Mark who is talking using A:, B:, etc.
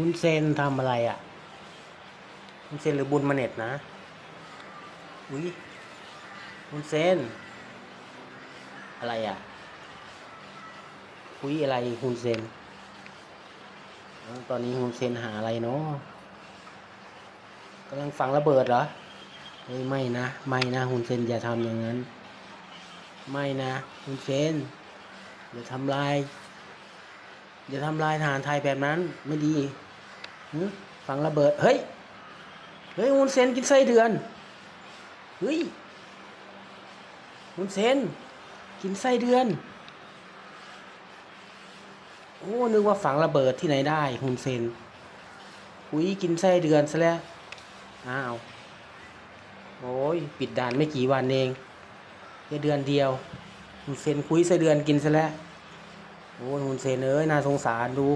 A: ฮุนเซนทำอะไรอ่ะฮุนเซนหรือบุญมาเน็ตนะอุ้ยฮุนเซนอะไรอ่ะคุยอะไรฮุนเซนตอนนี้ฮุนเซนหาอะไรเนาะกำลังฝังระเบิดเหรอเฮ้ยไม่นะไม่นะฮุนเซนอย่าทำอย่างนั้นไม่นะฮุนเซนอย่าทำลายทหารไทยแบบนั้นไม่ดีฝังระเบิดเฮ้ยฮุนเซนกินไส้เดือนเฮ้ยฮุนเซนกินไส้เดือนโอ้นึกว่าฝังระเบิดที่ไหนได้ฮุนเซนอุ้ยกินไส้เดือนซะแล้วอ้าวโอ้ยปิดด่านไม่กี่วันเองแค่เดือนเดียวฮุนเซนคุยไส้เดือนกินซะแล้วโอ้ยฮุนเซนเอ้ยน่าสงสารดู